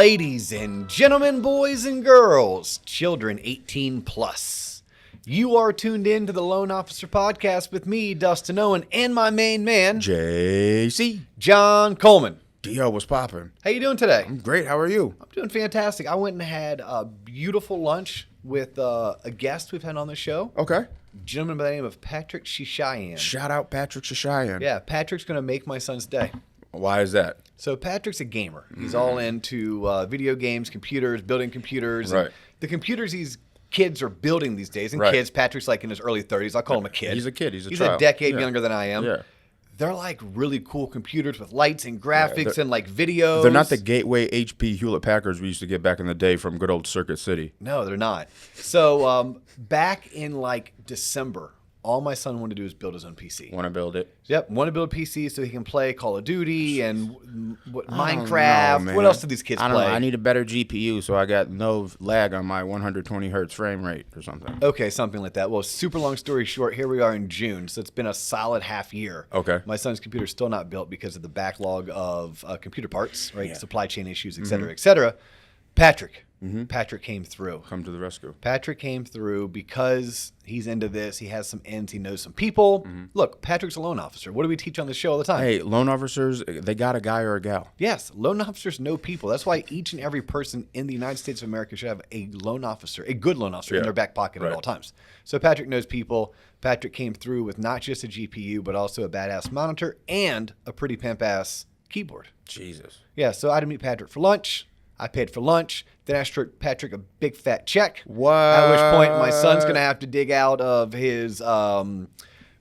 Ladies and gentlemen, boys and girls, children 18 plus. You are tuned in to the Loan Officer Podcast with me, Dustin Owen, and my main man, JC. John Coleman. Dio, what's poppin'? How you doing today? I'm great. How are you? I'm doing fantastic. I went and had a beautiful lunch with a guest we've had on the show. Okay. A gentleman by the name of Patrick Shishayan. Shout out Patrick Shishayan. Yeah, Patrick's going to make my son's day. Why is that? So Patrick's a gamer. He's all into video games, computers, building computers. Right. And the computers these kids are building these days, and Right. kids, Patrick's like in his early 30s. I'll call him a kid. He's a kid. He's a He's child. a decade Yeah. younger than I am. Yeah. They're like really cool computers with lights and graphics and like videos. They're not the Gateway HP Hewlett Packards we used to get back in the day from good old Circuit City. No, they're not. So back in like December, all my son wanted to do is build his own PC. Want to build it? Yep, want to build a PC so he can play Call of Duty and I don't Minecraft. know, What man. else do these kids I don't play? know. I need a better GPU so I got no lag on my 120 hertz frame rate or something. Okay, something like that. Well, super long story short, here we are in June, so it's been a solid half year. Okay. My son's computer's still not built because of the backlog of computer parts, right? Yeah. Supply chain issues, et cetera, et cetera. Patrick came through. Come to the rescue. Patrick came through because he's into this. He has some ends. He knows some people. Look, Patrick's a loan officer. What do we teach on the show all the time? Hey, loan officers, they got a guy or a gal. Yes, loan officers know people. That's why each and every person in the United States of America should have a loan officer, a good loan officer in Yeah. their back pocket at Right. all times. So Patrick knows people. Patrick came through with not just a GPU, but also a badass monitor and a pretty pimp-ass keyboard. Jesus. Yeah, so I had to meet Patrick for lunch. I paid for lunch. Then I struck Patrick a big fat check. What? At which point my son's going to have to dig out of his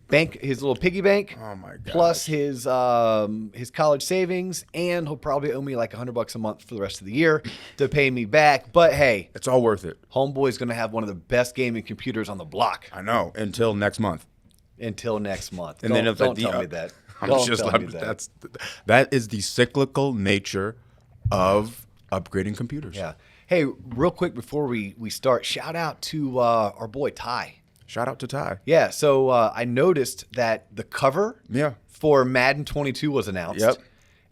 bank, his little piggy bank. Oh my God. Plus his college savings, and he'll probably owe me like $100 a month for the rest of the year to pay me back. But hey, It's all worth it. homeboy's going to have one of the best gaming computers on the block I know. Until next month. until next month. And don't then if don't the- tell me that. I'm Don't just tell like, me that. that is the cyclical nature of upgrading computers. Yeah. Hey, real quick before we start, shout out to our boy Ty. Shout out to Ty. Yeah, so I noticed that the cover Yeah. for Madden 22 was announced. Yep.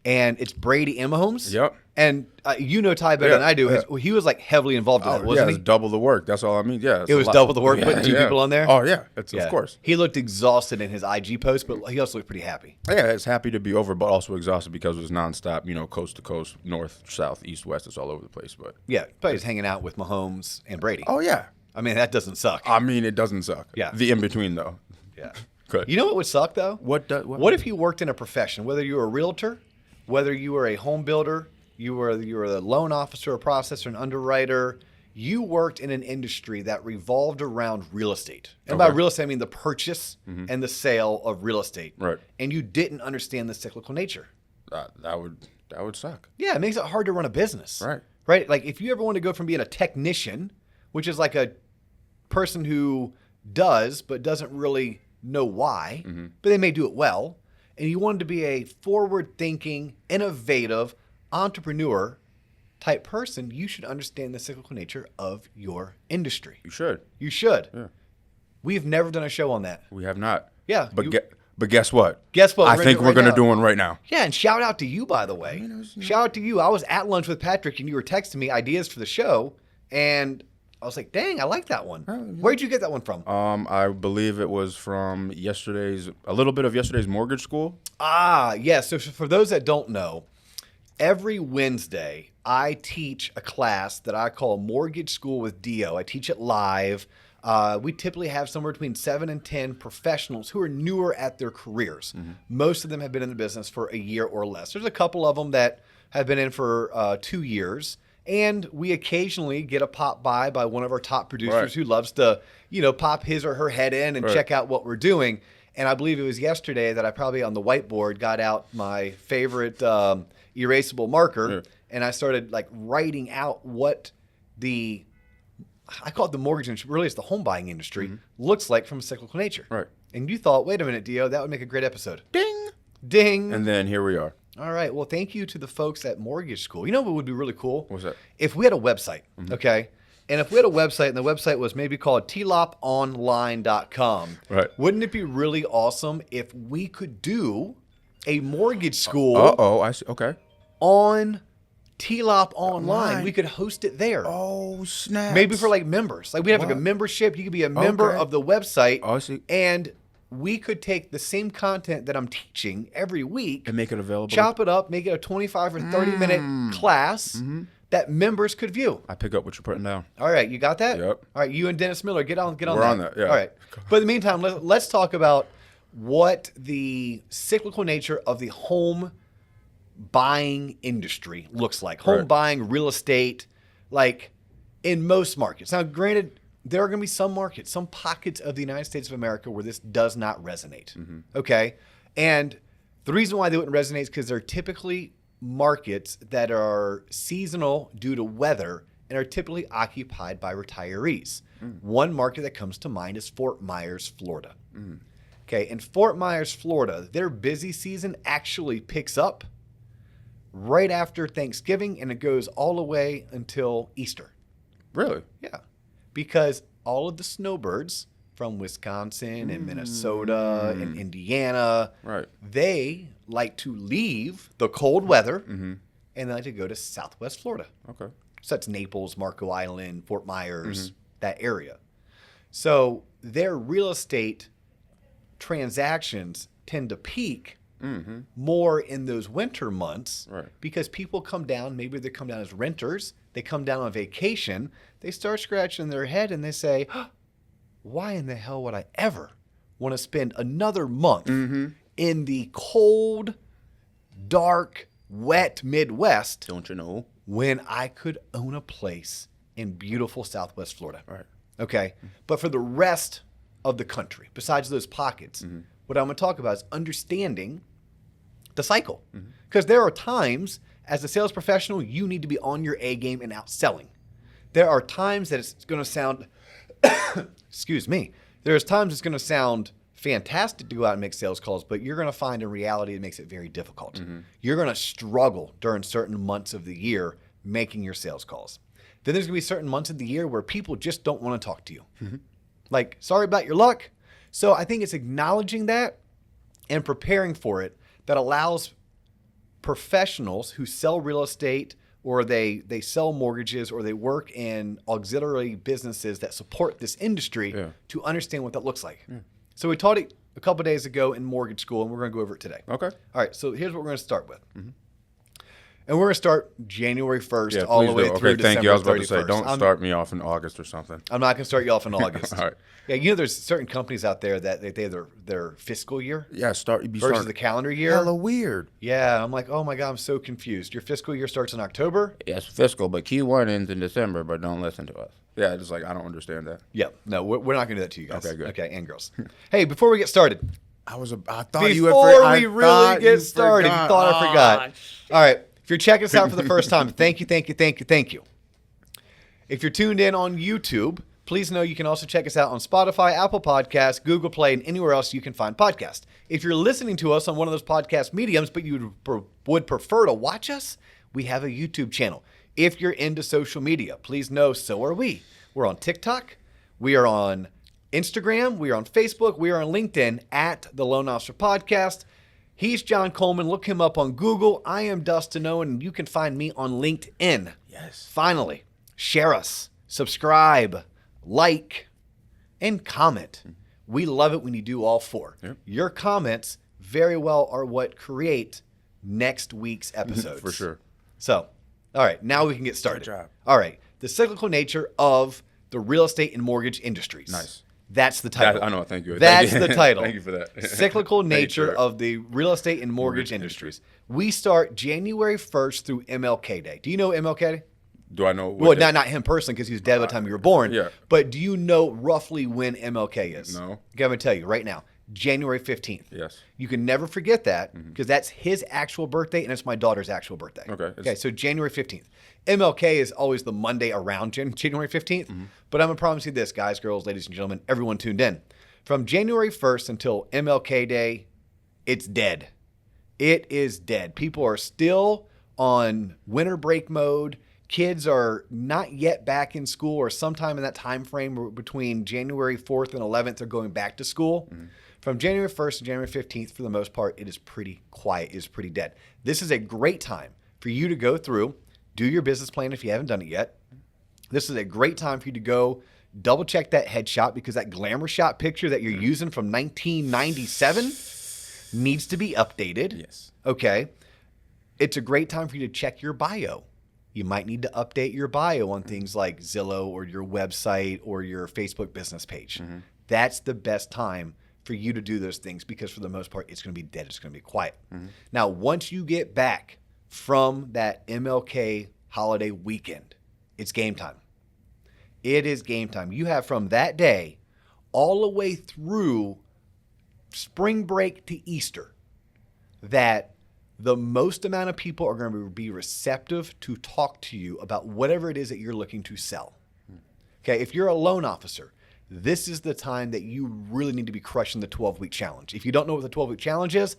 And it's Brady Mahomes. Yep. And you know Ty better Yeah, than I do. yeah. He was like heavily involved in that, wasn't it's he? double the work. That's all I mean. Yeah. It was double the work, putting two people on there? Oh, yeah. It's, Yeah. Of course. He looked exhausted in his IG post, but he also looked pretty happy. Yeah, it's happy to be over, but also exhausted because it was nonstop, coast to coast, north, south, east, west. It's all over the place. But Yeah, but he's hanging out with Mahomes and Brady. oh, yeah. I mean, that doesn't suck. I mean, it doesn't suck. Yeah. The in-between, though. Yeah. Good. You know what would suck, though? What If you worked in a profession, whether you were a realtor, whether you were a home builder, you were a loan officer, a processor, an underwriter, you worked in an industry that revolved around real estate. And by Okay. real estate, I mean the purchase and the sale of real estate. Right. And you didn't understand the cyclical nature. That would suck. Yeah, it makes it hard to run a business. Right. Right? Like if you ever want to go from being a technician, which is like a person who does but doesn't really know why, but they may do it well, and you wanted to be a forward-thinking, innovative, entrepreneur type person, you should understand the cyclical nature of your industry. You should. You should. Yeah. We've never done a show on that. We have not. Yeah, But you- but guess what? Guess what? I We're think gonna we're do it going right to now. do one right now. Yeah, and shout out to you, by the way. Shout out to you. I was at lunch with Patrick, and you were texting me ideas for the show, and I was like, dang, I like that one. Where'd you get that one from? I believe it was from a little bit of yesterday's mortgage school. Ah, yes. So for those that don't know, every Wednesday I teach a class that I call Mortgage School with Dio. I teach it live. We typically have somewhere between 7 and 10 professionals who are newer at their careers. Most of them have been in the business for a year or less. There's a couple of them that have been in for 2 years. And we occasionally get a pop by one of our top producers Right. who loves to, pop his or her head in and Right. check out what we're doing. And I believe it was yesterday that I probably on the whiteboard got out my favorite erasable marker, Yeah. and I started like writing out what I call it the mortgage industry, really it's the home buying industry, looks like from a cyclical nature. Right. And you thought, wait a minute, Dio, that would make a great episode. Ding. Ding. And then here we are. All right. Well, thank you to the folks at Mortgage School. You know what would be really cool? What's that? If we had a website, okay? And if we had a website and the website was maybe called tloponline.com, Right. wouldn't it be really awesome if we could do a mortgage school Uh-oh. I see. Okay. on T-Lop online. We could host it there. Oh, snap. Maybe for like members. Like we have like a membership. You could be a member of the website. Oh, I see. And we could take the same content that I'm teaching every week And make it available. chop it up, make it a 25 or 30-minute class that members could view. I pick up what you're putting down. All right, you got that? Yep. All right, you and Dennis Miller, get on We're that. on that, yeah. All right. But in the meantime, let's talk about what the cyclical nature of the home buying industry looks like. Home buying, real estate, like in most markets. Now, granted, there are going to be some markets, some pockets of the United States of America where this does not resonate. Okay? And the reason why they wouldn't resonate is because they're typically markets that are seasonal due to weather and are typically occupied by retirees. One market that comes to mind is Fort Myers, Florida. Okay, in Fort Myers, Florida, their busy season actually picks up right after Thanksgiving and it goes all the way until Easter. Really? Yeah, because all of the snowbirds from Wisconsin and Minnesota and Indiana, they like to leave the cold weather and they like to go to Southwest Florida. Okay. So that's Naples, Marco Island, Fort Myers, that area. So their real estate transactions tend to peak more in those winter months because people come down, maybe they come down as renters, they come down on vacation, they start scratching their head and they say, why in the hell would I ever want to spend another month in the cold, dark, wet Midwest? Don't you know? When I could own a place in beautiful Southwest Florida. Right. Okay. But for the rest of the country, besides those pockets, what I'm going to talk about is understanding the cycle. Because there are times as a sales professional, you need to be on your A game and out selling. There are times that it's going to sound, excuse me, there's times it's going to sound fantastic to go out and make sales calls, but you're going to find in reality it makes it very difficult. You're going to struggle during certain months of the year making your sales calls. Then there's going to be certain months of the year where people just don't want to talk to you. Like, sorry about your luck. So I think it's acknowledging that and preparing for it that allows professionals who sell real estate or they sell mortgages or they work in auxiliary businesses that support this industry to understand what that looks like. So we taught it a couple days ago in mortgage school, and we're going to go over it today. Okay. All right, so here's what we're going to start with. And we're going to start January 1st all the way through December 31st. Thank you. I was about to say, don't start me off in August or something. I'm not going to start you off in August. All right. Yeah, you know there's certain companies out there that they have their fiscal year versus the calendar year. Hella weird. Yeah, I'm like, oh my God, I'm so confused. Your fiscal year starts in October? Yes, fiscal, but Q1 ends in December, but don't listen to us. Yeah, it's like, I don't understand that. Yeah, no, we're not going to do that to you guys. Okay, good. Okay, and girls. Hey, before we get started. I thought Before you had we really get started, you thought I forgot. All right, if you're checking us out for the first time, thank you. If you're tuned in on YouTube, please know you can also check us out on Spotify, Apple Podcasts, Google Play, and anywhere else you can find podcasts. If you're listening to us on one of those podcast mediums, but you would prefer to watch us, we have a YouTube channel. If you're into social media, please know so are we. We're on TikTok. We are on Instagram. We are on Facebook. We are on LinkedIn at the Loan Officer Podcast. He's John Coleman. Look him up on Google. I am Dustin Owen, and you can find me on LinkedIn. Yes. Finally, share us, subscribe, like, and comment. We love it when you do all four. Yep. Your comments very well are what create next week's episodes. For sure. So, all right, now we can get started. Good job. All right, the cyclical nature of the real estate and mortgage industries. Nice. That's the title. I know. Thank you. That's the title. Thank you for that. Cyclical nature of the real estate and mortgage industries. We start January 1st through MLK Day. Do you know MLK Day? Do I know? Well, not him personally because he was dead by the time you were born. Yeah. But do you know roughly when MLK is? No. I'm going to tell you right now. January 15th. Yes. You can never forget that because that's his actual birthday and it's my daughter's actual birthday. Okay, so January 15th. MLK is always the Monday around January 15th. But I'm going to promise you this, guys, girls, ladies, and gentlemen, everyone tuned in. From January 1st until MLK Day, it's dead. It is dead. People are still on winter break mode. Kids are not yet back in school or sometime in that time frame between January 4th and 11th, they're going back to school. From January 1st to January 15th, for the most part, it is pretty quiet. It is pretty dead. This is a great time for you to go through, Do your business plan if you haven't done it yet. This is a great time for you to go double check that headshot, because that glamour shot picture that you're using from 1997 needs to be updated. Yes. Okay. It's a great time for you to check your bio. You might need to update your bio on things like Zillow or your website or your Facebook business page. That's the best time for you to do those things, because for the most part, it's going to be dead. It's going to be quiet. Now, once you get back from that MLK holiday weekend, it's game time. It is game time. You have from that day all the way through spring break to Easter that the most amount of people are going to be receptive to talk to you about whatever it is that you're looking to sell. Okay, if you're a loan officer, this is the time that you really need to be crushing the 12-week challenge. If you don't know what the 12-week challenge is,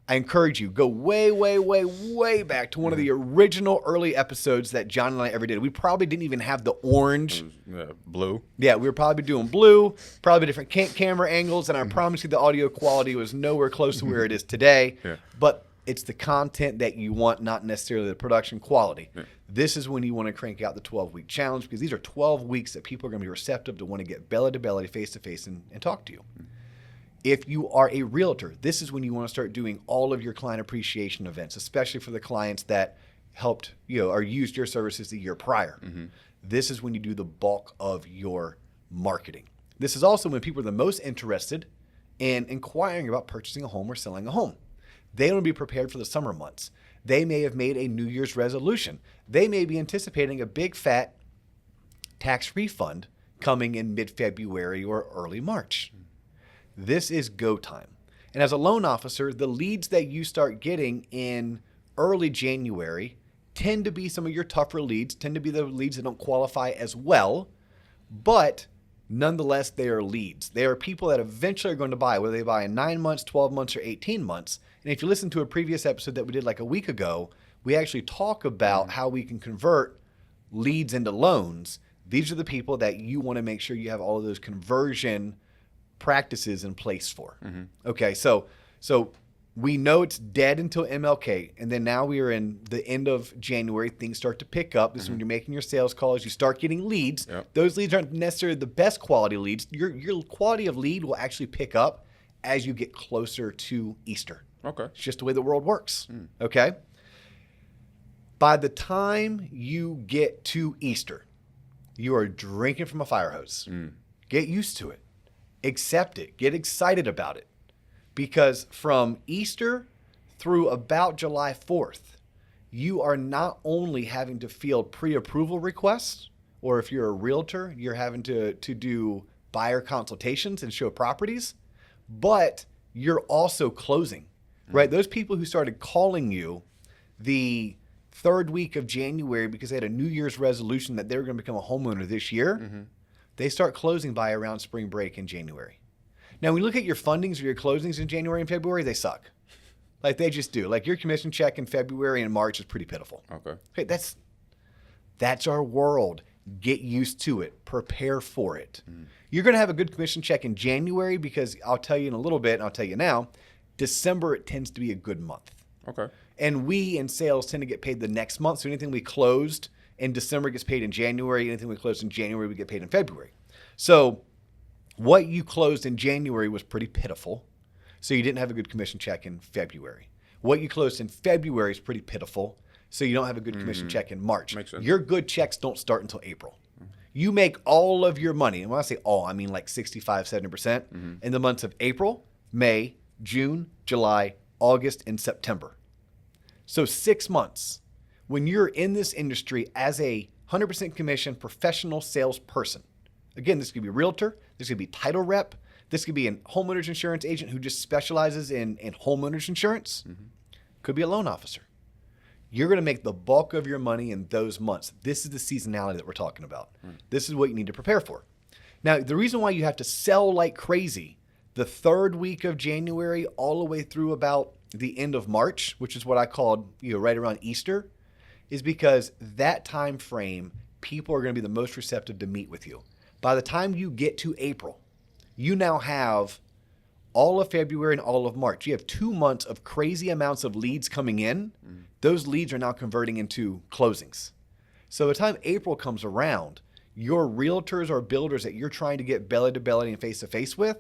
I encourage you, go way, way, way, way back to one of the original early episodes that John and I ever did. We probably didn't even have the orange. Blue. Yeah, we were probably doing blue, probably different camera angles, and I promise you the audio quality was nowhere close to where it is today. Yeah. But it's the content that you want, not necessarily the production quality. Yeah. This is when you want to crank out the 12-week challenge, because these are 12 weeks that people are going to be receptive to want to get belly to belly, face to face, and talk to you. If you are a realtor, this is when you want to start doing all of your client appreciation events, especially for the clients that helped, or used your services the year prior. This is when you do the bulk of your marketing. This is also when people are the most interested in inquiring about purchasing a home or selling a home. They want to be prepared for the summer months. They may have made a New Year's resolution. They may be anticipating a big fat tax refund coming in mid-February or early March. This is go time. And as a loan officer, the leads that you start getting in early January tend to be some of your tougher leads, tend to be the leads that don't qualify as well, but nonetheless, they are leads. They are people that eventually are going to buy, whether they buy in 9 months, 12 months, or 18 months. And if you listen to a previous episode that we did like a week ago, we actually talk about how we can convert leads into loans. These are the people that you want to make sure you have all of those conversion practices in place for. Okay, so we know it's dead until MLK, and then now we are in the end of January. Things start to pick up. This is when you're making your sales calls. You start getting leads. Yep. Those leads aren't necessarily the best quality leads. Your quality of lead will actually pick up as you get closer to Easter. Okay. It's just the way the world works. Okay? By the time you get to Easter, you are drinking from a fire hose. Get used to it. Accept it. Get excited about it. Because from Easter through about July 4th, you are not only having to field pre-approval requests, or if you're a realtor, you're having to do buyer consultations and show properties, but you're also closing, right? Those people who started calling you the third week of January because they had a New Year's resolution that they were going to become a homeowner this year, they start closing by around spring break in January. Now, when you look at your fundings or your closings in January and February, they suck. Like, they just do. Like, your commission check in February and March is pretty pitiful. Okay, that's our world. Get used to it. Prepare for it. You're going to have a good commission check in January because I'll tell you in a little bit, and I'll tell you now, December, it tends to be a good month. Okay. And we in sales tend to get paid the next month. So anything we closed in December gets paid in January. Anything we closed in January, we get paid in February. So what you closed in January was pretty pitiful. So you didn't have a good commission check in February. What you closed in February is pretty pitiful. So you don't have a good commission check in March. Makes sense. Your good checks don't start until April. You make all of your money, and when I say all, I mean like 65, 70%, in the months of April, May, June, July, August, and September. So 6 months. When you're in this industry as a 100% commission professional salesperson, again, this could be a realtor, this could be title rep, this could be a homeowner's insurance agent who just specializes in homeowner's insurance, could be a loan officer. You're going to make the bulk of your money in those months. This is the seasonality that we're talking about. This is what you need to prepare for. Now, the reason why you have to sell like crazy the third week of January all the way through about the end of March, which is what I called, right around Easter, is because that time frame, people are going to be the most receptive to meet with you. By the time you get to April, you now have all of February and all of March. You have 2 months of crazy amounts of leads coming in. Those leads are now converting into closings. So by the time April comes around, your realtors or builders that you're trying to get belly to belly and face to face with,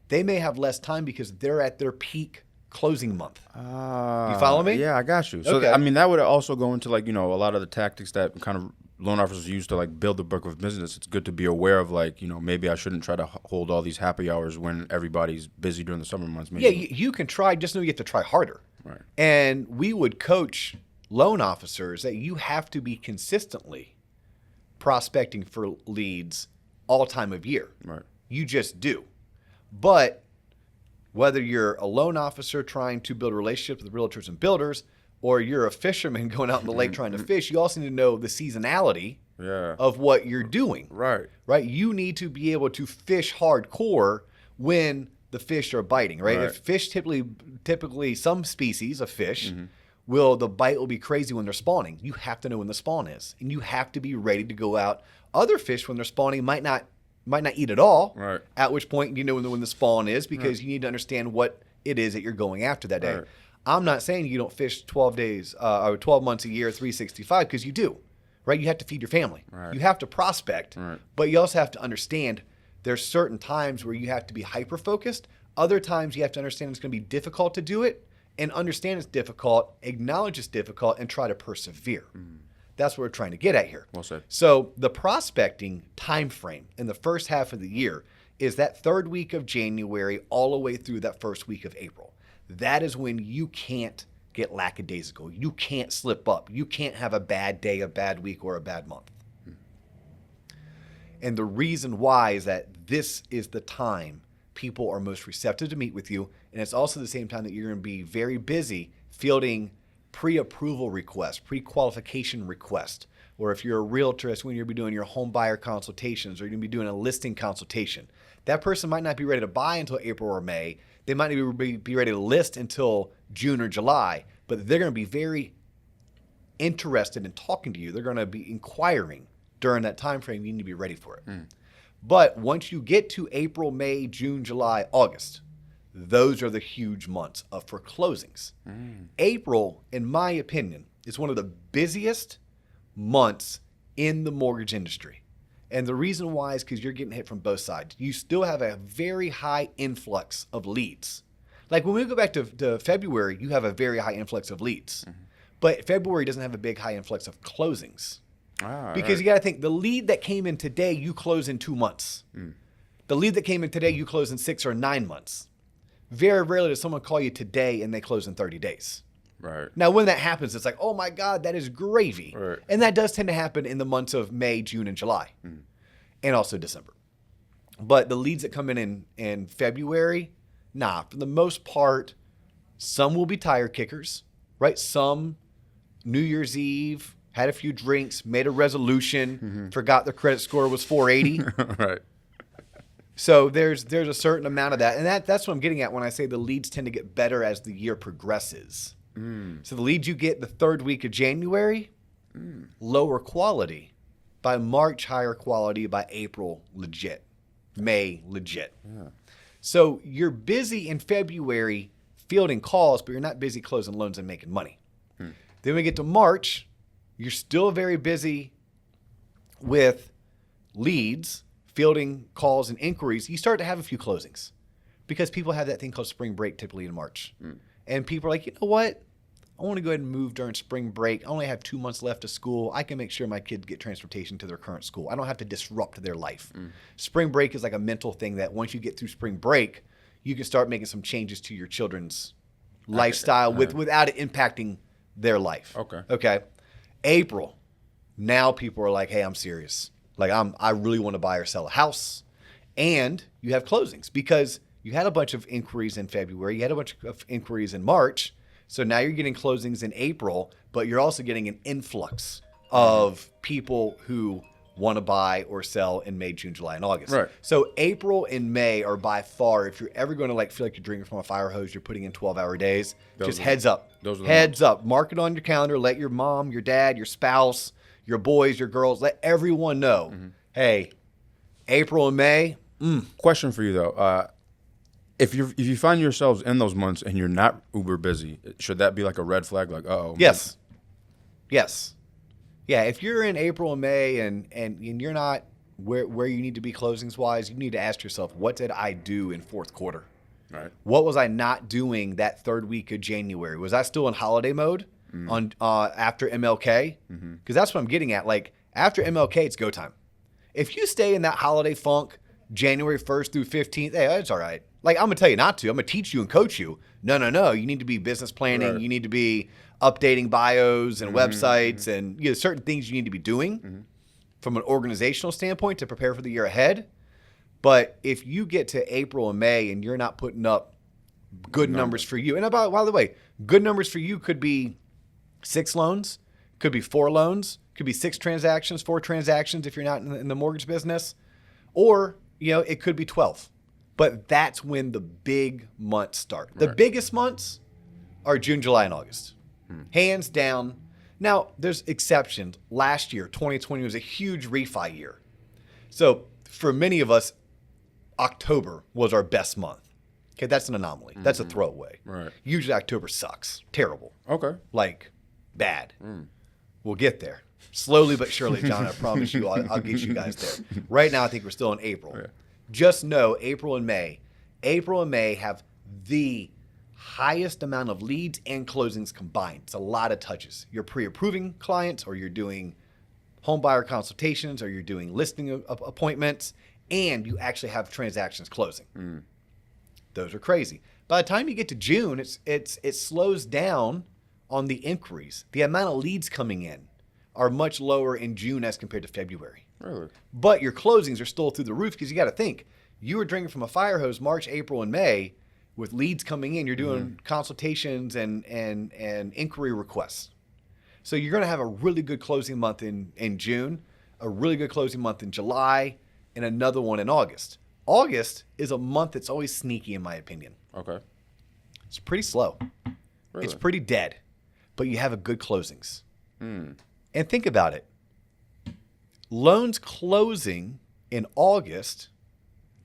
they may have less time because they're at their peak closing month. You follow me? Yeah, I got you. So Okay. I mean, that would also go into like, a lot of the tactics that kind of loan officers use to like build the book of business. It's good to be aware of like, maybe I shouldn't try to hold all these happy hours when everybody's busy during the summer months. Maybe. Yeah, you can try, just know you have to try harder. Right. And we would coach loan officers that you have to be consistently prospecting for leads all time of year. Right. You just do. But whether you're a loan officer trying to build relationships with realtors and builders, or you're a fisherman going out in the lake trying to fish, you also need to know the seasonality of what you're doing. Right. Right? You need to be able to fish hardcore when the fish are biting, right? If fish typically some species of fish the bite will be crazy when they're spawning. You have to know when the spawn is, and you have to be ready to go out. Other fish when they're spawning might not eat at all. Right. At which point you know when the spawn is, because you need to understand what it is that you're going after that day. Right. I'm not saying you don't fish 12 days or 12 months a year, 365, because you do, right? You have to feed your family. Right. You have to prospect, Right. but you also have to understand there's certain times where you have to be hyper-focused. Other times you have to understand it's going to be difficult to do it, and understand it's difficult, acknowledge it's difficult, and try to persevere. That's what we're trying to get at here. Well said. So the prospecting time frame in the first half of the year is that third week of January all the way through that first week of April. That is when you can't get lackadaisical. You can't slip up. You can't have a bad day, a bad week, or a bad month. And the reason why is that this is the time people are most receptive to meet with you. And it's also the same time that you're going to be very busy fielding pre-approval requests, pre-qualification requests. Or if you're a realtor, that's when you're going to be doing your home buyer consultations, or you're going to be doing a listing consultation. That person might not be ready to buy until April or May. They might not be ready to list until June or July, but they're going to be very interested in talking to you. They're going to be inquiring during that time frame. You need to be ready for it. But once you get to April, May, June, July, August, those are the huge months for closings. April, in my opinion, is one of the busiest months in the mortgage industry. And the reason why is because you're getting hit from both sides. You still have a very high influx of leads. Like when we go back to February, you have a very high influx of leads. But February doesn't have a big high influx of closings. Because you got to think, the lead that came in today, you close in 2 months. The lead that came in today, you close in 6 or 9 months. Very rarely does someone call you today and they close in 30 days. Right. Now, when that happens, it's like, oh my God, that is gravy. Right. And that does tend to happen in the months of May, June, and July, and also December. But the leads that come in February, for the most part, some will be tire kickers, right? Some New Year's Eve, had a few drinks, made a resolution, forgot their credit score was 480. Right. So there's a certain amount of that. And that's what I'm getting at when I say the leads tend to get better as the year progresses. So the leads you get the third week of January, lower quality. By March, higher quality. By April, legit. May, legit. So you're busy in February fielding calls, but you're not busy closing loans and making money. Then we get to March, you're still very busy with leads, fielding calls and inquiries. You start to have a few closings because people have that thing called spring break typically in March. And people are like, you know what? I want to go ahead and move during spring break. I only have 2 months left of school. I can make sure my kids get transportation to their current school. I don't have to disrupt their life. Spring break is like a mental thing that once you get through spring break, you can start making some changes to your children's lifestyle without it impacting their life. Okay. April, now people are like, hey, I'm serious. Like I really want to buy or sell a house. And you have closings because you had a bunch of inquiries in February. You had a bunch of inquiries in March. So now you're getting closings in April, but you're also getting an influx of people who want to buy or sell in May, June, July, and August. Right. So April and May are by far, if you're ever going to feel like you're drinking from a fire hose, you're putting in 12-hour days, heads up. Heads up. Mark it on your calendar. Let your mom, your dad, your spouse, your boys, your girls, let everyone know, hey, April and May. Question for you, though. If you find yourselves in those months and you're not uber busy, should that be like a red flag? Like, Yes. Yeah, if you're in April and May and you're not where you need to be closings wise, you need to ask yourself, what did I do in fourth quarter? Right. What was I not doing that third week of January? Was I still in holiday mode on after MLK? Because that's what I'm getting at. Like after MLK, it's go time. If you stay in that holiday funk January 1st through 15th, hey, that's all right. Like I'm gonna tell you not to. I'm gonna teach you and coach you. No. You need to be business planning. Right. You need to be updating bios and websites and certain things you need to be doing from an organizational standpoint to prepare for the year ahead. But if you get to April and May and you're not putting up good numbers for you, and by the way, good numbers for you could be 6 loans, could be 4 loans, could be 6 transactions, 4 transactions if you're not in the mortgage business, or it could be 12. But that's when the big months start. The biggest months are June, July, and August. Hands down. Now, there's exceptions. Last year, 2020 was a huge refi year. So for many of us, October was our best month. Okay, that's an anomaly. That's a throwaway. Right. Usually October sucks. Terrible. Okay. Like, bad. We'll get there. Slowly but surely, John, I promise you, I'll get you guys there. Right now, I think we're still in April. Yeah. Just know April and May have the highest amount of leads and closings combined. It's a lot of touches. You're pre-approving clients, or you're doing home buyer consultations, or you're doing listing appointments, and you actually have transactions closing. Those are crazy. By the time you get to June, it slows down on the inquiries. The amount of leads coming in are much lower in June as compared to February. Really? But your closings are still through the roof because you got to think, you were drinking from a fire hose March, April, and May with leads coming in. You're doing consultations and inquiry requests. So you're going to have a really good closing month in June, a really good closing month in July, and another one in August. August is a month that's always sneaky, in my opinion. Okay. It's pretty slow. Really? It's pretty dead, but you have a good closings. And think about it. Loans closing in August,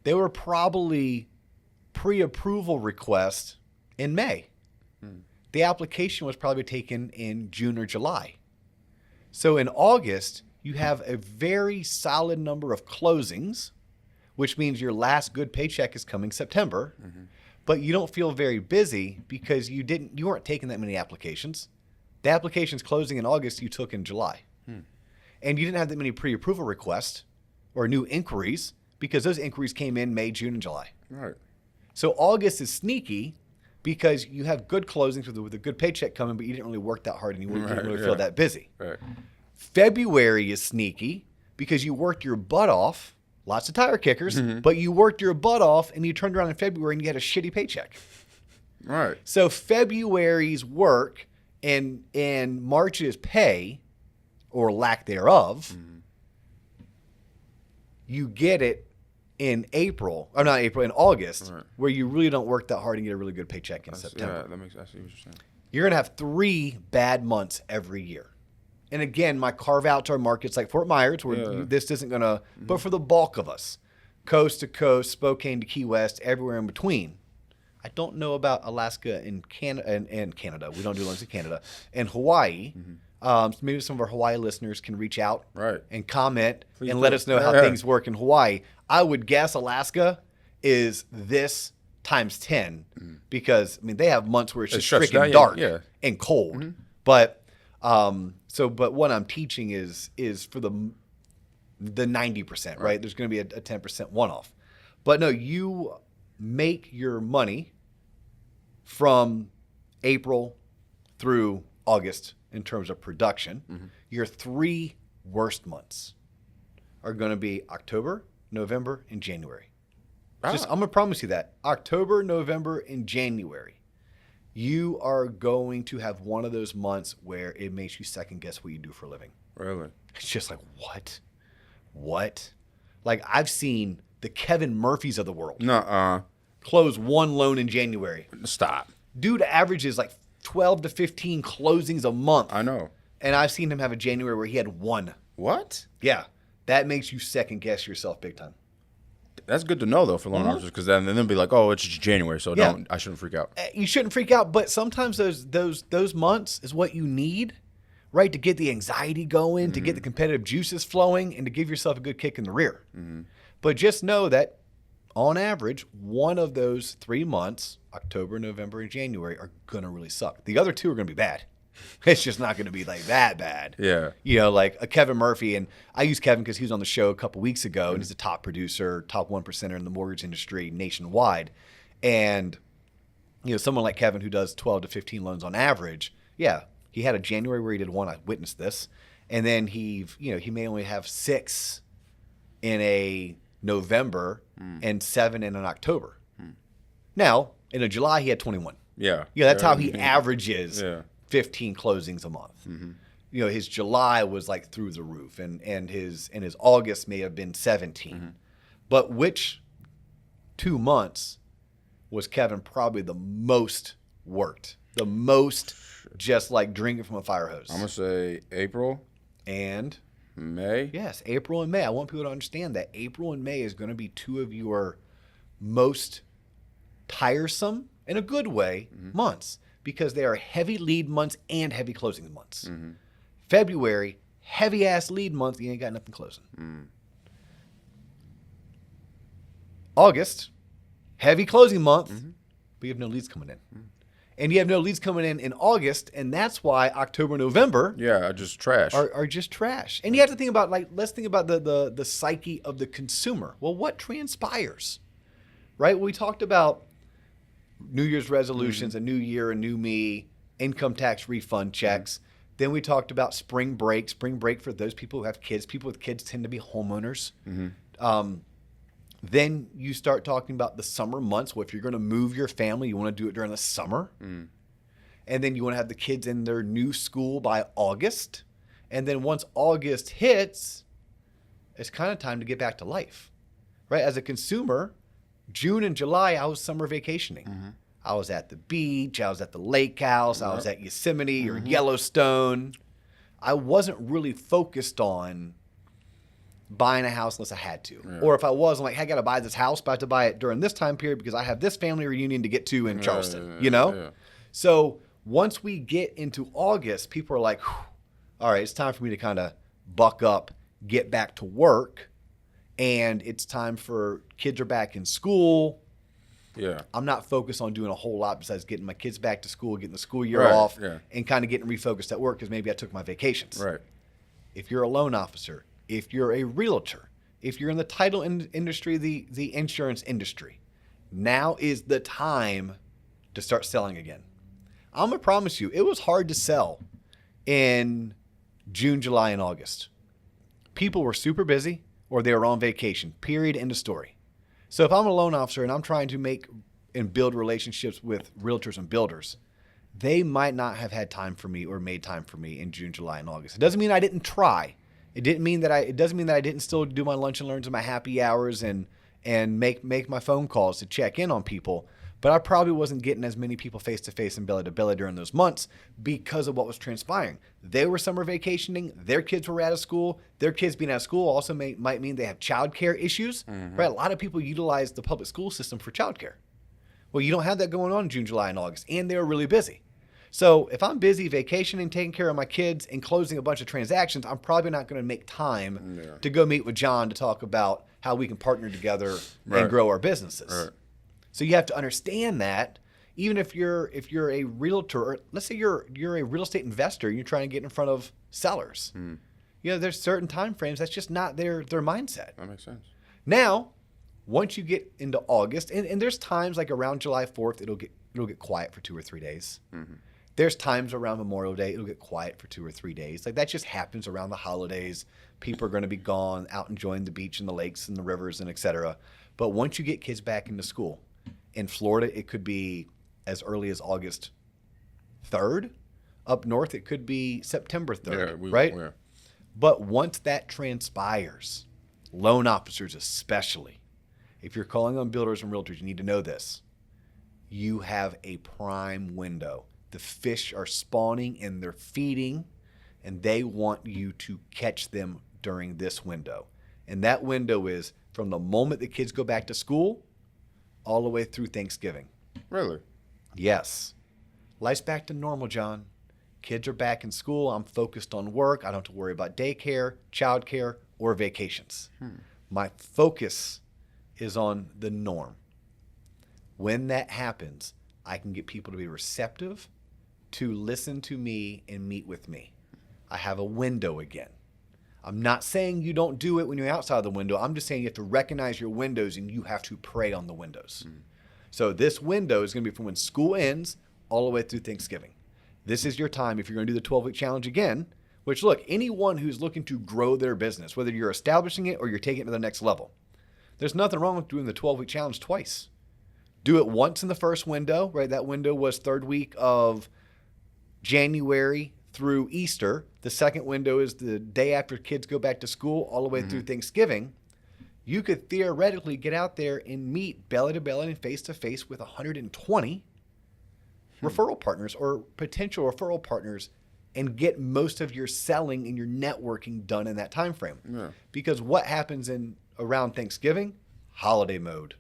they were probably pre-approval requests in May. The application was probably taken in June or July. So in August, you have a very solid number of closings, which means your last good paycheck is coming September, but you don't feel very busy because you weren't taking that many applications. The applications closing in August you took in July. And you didn't have that many pre-approval requests or new inquiries because those inquiries came in May, June, and July. Right. So August is sneaky because you have good closings with a good paycheck coming, but you didn't really work that hard and you didn't really feel that busy. Right. February is sneaky because you worked your butt off, lots of tire kickers, but you worked your butt off and you turned around in February and you had a shitty paycheck. Right. So February's work and March's pay, or lack thereof, you get it in in August, where you really don't work that hard and get a really good paycheck in September. Yeah, that makes. I see what you're saying. You're going to have 3 bad months every year. And again, my carve outs are markets like Fort Myers, where this isn't going to, but for the bulk of us, coast to coast, Spokane to Key West, everywhere in between. I don't know about Alaska and Canada. We don't do loans in Canada. And Hawaii. So maybe some of our Hawaii listeners can reach out and comment and let us know how things work in Hawaii. I would guess Alaska is this times 10 because, they have months where it's just freaking dark and cold. But what I'm teaching is for the 90%, right? There's going to be a 10% one-off. But no, you make your money from April through August in terms of production. Your 3 worst months are going to be October, November, and January. I'm going to promise you that. October, November, and January. You are going to have one of those months where it makes you second guess what you do for a living. Really? It's just like, what? Like, I've seen the Kevin Murphys of the world close 1 loan in January. Stop. Dude averages like 12 to 15 closings a month. I know. And I've seen him have a January where he had 1. What? Yeah. That makes you second guess yourself big time. That's good to know, though, for loan officers, because then they'll be like, oh, it's just January, so I shouldn't freak out. You shouldn't freak out, but sometimes those months is what you need, right? To get the anxiety going, to get the competitive juices flowing, and to give yourself a good kick in the rear. But just know that on average, one of those 3 months, October, November, and January, are going to really suck. The other 2 are going to be bad. It's just not going to be like that bad. Yeah. You know, like a Kevin Murphy, and I use Kevin because he was on the show a couple weeks ago, and he's a top producer, top 1%er in the mortgage industry nationwide. And, you know, someone like Kevin who does 12 to 15 loans on average, yeah, he had a January where he did 1. I witnessed this. And then he may only have 6 in a November and 7 in an October. Now, in a July, he had 21. Yeah. Yeah, that's how he averages Yeah. 15 closings a month. You know, his July was like through the roof, and his August may have been 17. But which 2 months was Kevin probably the most worked, the most just like drinking from a fire hose? I'm gonna say April And May. yes, April and May. I want people to understand that April and May is going to be 2 of your most tiresome, in a good way, months, because they are heavy lead months and heavy closing months. February, heavy ass lead month, you ain't got nothing closing. August, heavy closing month, but you have no leads coming in. And you have no leads coming in August, and that's why October, November Yeah, just trash. are just trash. And you have to think about, like, let's think about the psyche of the consumer. Well, what transpires, right? We talked about New Year's resolutions, a new year, a new me, income tax refund checks. Then we talked about spring break. Spring break for those people who have kids. People with kids tend to be homeowners. Then you start talking about the summer months. Well, if you're going to move your family, you want to do it during the summer. And then you want to have the kids in their new school by August. And then once August hits, it's kind of time to get back to life, right? As a consumer, June and July, I was summer vacationing. I was at the beach. I was at the lake house. I was at Yosemite or Yellowstone. I wasn't really focused on buying a house unless I had to. Or if I was, I'm like, hey, I got to buy this house, but I have to buy it during this time period because I have this family reunion to get to in Charleston, you know? Yeah. So once we get into August, people are like, all right, it's time for me to kind of buck up, get back to work. And it's time for kids are back in school. Yeah. I'm not focused on doing a whole lot besides getting my kids back to school, getting the school year Right, off, yeah. and kind of getting refocused at work because maybe I took my vacations. Right. If you're a loan officer, if you're a realtor, if you're in the title industry, the insurance industry, now is the time to start selling again. I'm going to promise you, it was hard to sell in June, July, and August. People were super busy or they were on vacation, period, end of story. So if I'm a loan officer and I'm trying to make and build relationships with realtors and builders, they might not have had time for me or made time for me in June, July, and August. It doesn't mean I didn't try. It doesn't mean that I didn't still do my lunch and learns and my happy hours and make my phone calls to check in on people. But I probably wasn't getting as many people face to face and belly to belly during those months because of what was transpiring. They were summer vacationing. Their kids were out of school. Their kids being out of school also might mean they have childcare issues. Right? A lot of people utilize the public school system for childcare. Well, you don't have that going on in June, July, and August, and they were really busy. So if I'm busy vacationing, taking care of my kids, and closing a bunch of transactions, I'm probably not going to make time to go meet with John to talk about how we can partner together and grow our businesses. Right. So you have to understand that even if you're a realtor, or let's say you're a real estate investor, and you're trying to get in front of sellers. You know, there's certain time frames that's just not their mindset. That makes sense. Now, once you get into August, and there's times like around July 4th, it'll get quiet for 2 or 3 days. There's times around Memorial Day, it'll get quiet for 2 or 3 days. Like that just happens around the holidays. People are going to be gone, out enjoying the beach and the lakes and the rivers and et cetera. But once you get kids back into school, in Florida, it could be as early as August 3rd. Up north, it could be September 3rd, right? Yeah. But once that transpires, loan officers especially, if you're calling on builders and realtors, you need to know this. You have a prime window. The fish are spawning and they're feeding, and they want you to catch them during this window. And that window is from the moment the kids go back to school all the way through Thanksgiving. Really? Yes. Life's back to normal, John. Kids are back in school. I'm focused on work. I don't have to worry about daycare, childcare, or vacations. My focus is on the norm. When that happens, I can get people to be receptive, to listen to me and meet with me. I have a window again. I'm not saying you don't do it when you're outside the window. I'm just saying you have to recognize your windows and you have to prey on the windows. So this window is going to be from when school ends all the way through Thanksgiving. This is your time if you're going to do the 12-week challenge again, which look, anyone who's looking to grow their business, whether you're establishing it or you're taking it to the next level, there's nothing wrong with doing the 12-week challenge twice. Do it once in the first window, right? That window was third week of January through Easter. The second window is the day after kids go back to school all the way through Thanksgiving. You could theoretically get out there and meet belly to belly and face to face with 120 referral partners or potential referral partners and get most of your selling and your networking done in that time frame. Yeah. Because what happens around Thanksgiving? Holiday mode.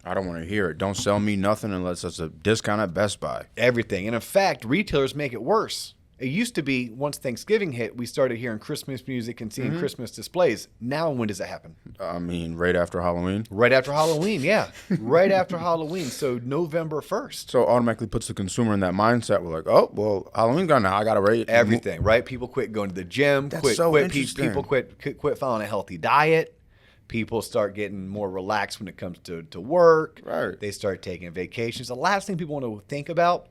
I don't want to hear it. Don't sell me nothing unless it's a discount at Best Buy. Everything. And in fact, retailers make it worse. It used to be once Thanksgiving hit, we started hearing Christmas music and seeing Christmas displays. Now, when does it happen? I mean, right after Halloween. Right after Halloween, yeah. Right after Halloween. So November 1st. So automatically puts the consumer in that mindset. We're like, oh, well, Halloween's gone now. I got to rate Everything, right? People quit going to the gym. That's so interesting. People quit following a healthy diet. People start getting more relaxed when it comes to work. Right. They start taking vacations. The last thing people want to think about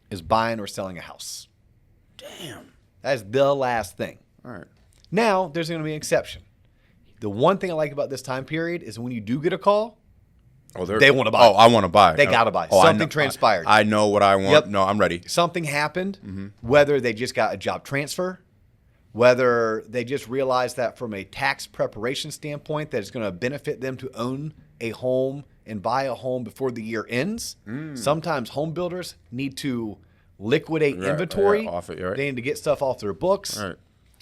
is buying or selling a house. Damn. That's the last thing. All right. Now, there's going to be an exception. The one thing I like about this time period is when you do get a call, they want to buy. Oh, I want to buy. They got to buy. Oh, Something transpired. I know what I want. Yep. No, I'm ready. Something happened, whether they just got a job transfer, whether they just realized that from a tax preparation standpoint that it's going to benefit them to own a home and buy a home before the year ends. Sometimes home builders need to liquidate inventory. Off it, right. They need to get stuff off their books. Right.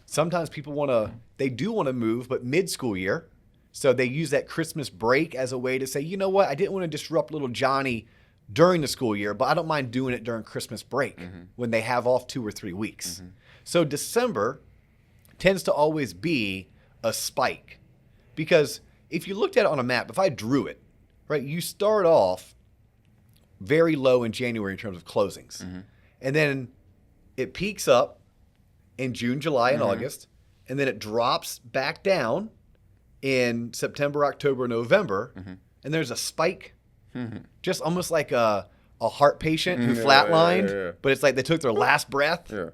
Sometimes people they do want to move, but mid-school year. So they use that Christmas break as a way to say, you know what, I didn't want to disrupt little Johnny during the school year, but I don't mind doing it during Christmas break when they have off 2 or 3 weeks. So December tends to always be a spike because if you looked at it on a map, if I drew it, right, you start off very low in January in terms of closings. And then it peaks up in June, July, and August. And then it drops back down in September, October, November. And there's a spike, just almost like a heart patient who flatlined, but it's like they took their last breath. Yeah.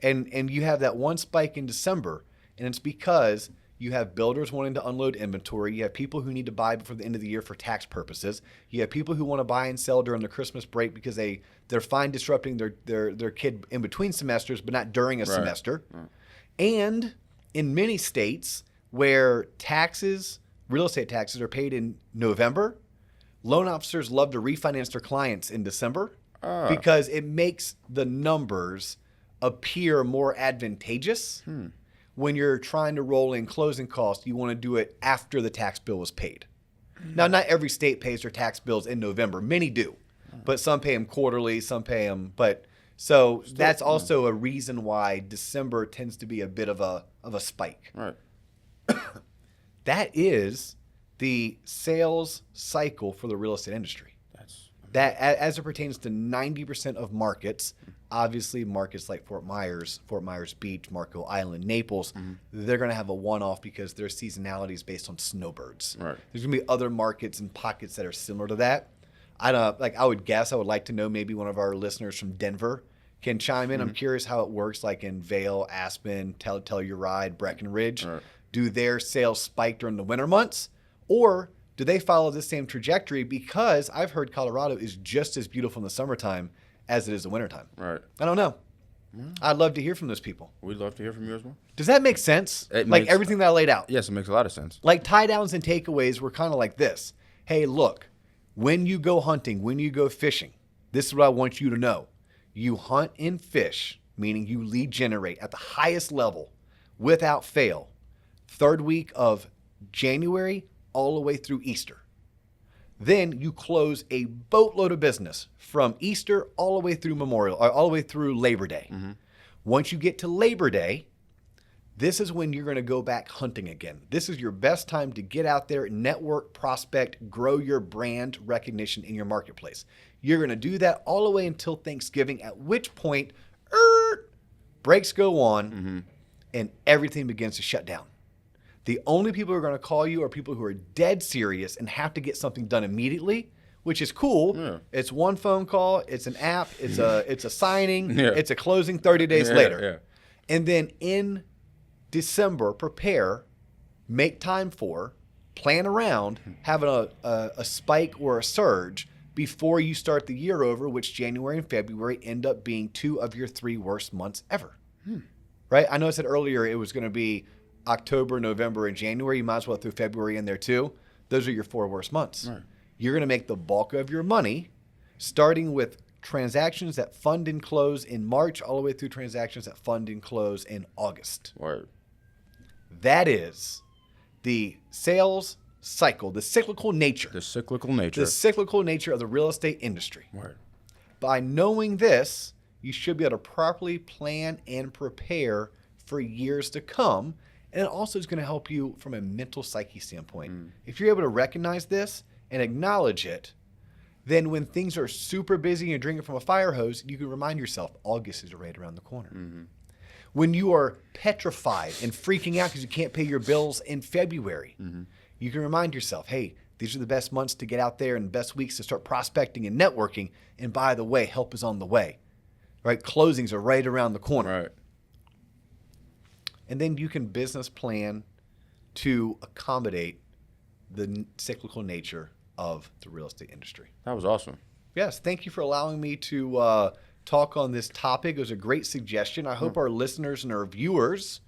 And you have that one spike in December, and it's because you have builders wanting to unload inventory. You have people who need to buy before the end of the year for tax purposes. You have people who want to buy and sell during the Christmas break because they're fine disrupting their kid in between semesters, but not during a semester. And in many states where real estate taxes are paid in November, loan officers love to refinance their clients in December because it makes the numbers appear more advantageous. When you're trying to roll in closing costs, you want to do it after the tax bill was paid. Now, not every state pays their tax bills in November. Many do, but some pay them quarterly, some pay them. So that's also a reason why December tends to be a bit of a spike. Right. That is the sales cycle for the real estate industry. That as it pertains to 90% of markets, obviously markets like Fort Myers Beach, Marco Island, Naples, they're going to have a one-off because their seasonality is based on snowbirds. Right. There's going to be other markets and pockets that are similar to that. I would like to know maybe one of our listeners from Denver can chime in. I'm curious how it works like in Vail, Aspen, Telluride, Breckenridge. Right. Do their sales spike during the winter months, or do they follow the same trajectory? Because I've heard Colorado is just as beautiful in the summertime as it is the wintertime. Right. I don't know. I'd love to hear from those people. We'd love to hear from you as well. Does that make sense? Everything that I laid out? Yes, it makes a lot of sense. Like tie downs and takeaways were kind of like this. Hey, look, when you go hunting, when you go fishing, this is what I want you to know. You hunt and fish, meaning you lead generate at the highest level without fail. Third week of January all the way through Easter. Then you close a boatload of business from Easter all the way through all the way through Labor Day. Once you get to Labor Day, this is when you're going to go back hunting again. This is your best time to get out there, network, prospect, grow your brand recognition in your marketplace. You're going to do that all the way until Thanksgiving, at which point brakes go on and everything begins to shut down. The only people who are going to call you are people who are dead serious and have to get something done immediately, which is cool. Yeah. It's one phone call, it's an app, it's a signing, it's a closing 30 days later. Yeah. And then in December, prepare, make time for, plan around having a spike or a surge before you start the year over, which January and February end up being 2 of your 3 worst months ever. Right? I know I said earlier it was going to be October, November, and January. You might as well throw February in there too. Those are your 4 worst months. Right. You're going to make the bulk of your money starting with transactions that fund and close in March all the way through transactions that fund and close in August. Right. That is the sales cycle, the cyclical nature. The cyclical nature. The cyclical nature of the real estate industry. Right. By knowing this, you should be able to properly plan and prepare for years to come. And it also is going to help you from a mental psyche standpoint. If you're able to recognize this and acknowledge it, then when things are super busy and you're drinking from a fire hose, you can remind yourself, August is right around the corner. When you are petrified and freaking out because you can't pay your bills in February, you can remind yourself, hey, these are the best months to get out there and best weeks to start prospecting and networking. And by the way, help is on the way. Right? Closings are right around the corner. Right. And then you can business plan to accommodate the cyclical nature of the real estate industry. That was awesome. Yes. Thank you for allowing me to talk on this topic. It was a great suggestion. I hope our listeners and our viewers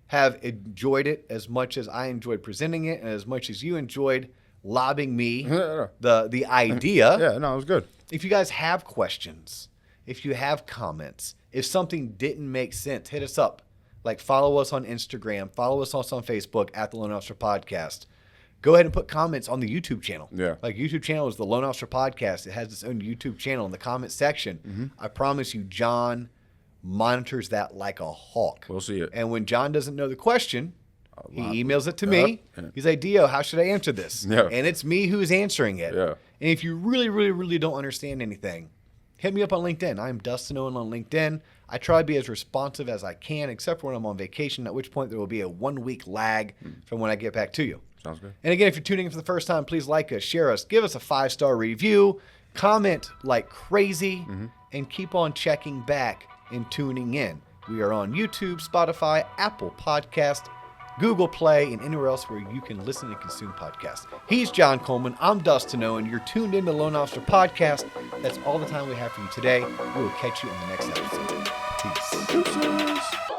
have enjoyed it as much as I enjoyed presenting it and as much as you enjoyed lobbing me the idea. Yeah, no, it was good. If you guys have questions, if you have comments, if something didn't make sense, hit us up. Like follow us on Instagram, follow us also on Facebook at the Loan Officer Podcast. Go ahead and put comments on the YouTube channel. Yeah. Like YouTube channel is the Loan Officer Podcast. It has its own YouTube channel in the comment section. I promise you, John monitors that like a hawk. We'll see it. And when John doesn't know the question, he emails it to me. He's like, Dio, how should I answer this? Yeah. And it's me who's answering it. Yeah. And if you really, really, really don't understand anything, hit me up on LinkedIn. I'm Dustin Owen on LinkedIn. I try to be as responsive as I can, except for when I'm on vacation, at which point there will be a 1-week lag from when I get back to you. Sounds good. And again, if you're tuning in for the first time, please like us, share us, give us a 5-star review, comment like crazy, and keep on checking back and tuning in. We are on YouTube, Spotify, Apple Podcast, Google Play, and anywhere else where you can listen and consume podcasts. He's John Coleman. I'm Dustin Owen. You're tuned in to Loan Officer Podcast. That's all the time we have for you today. We will catch you in the next episode. Peace.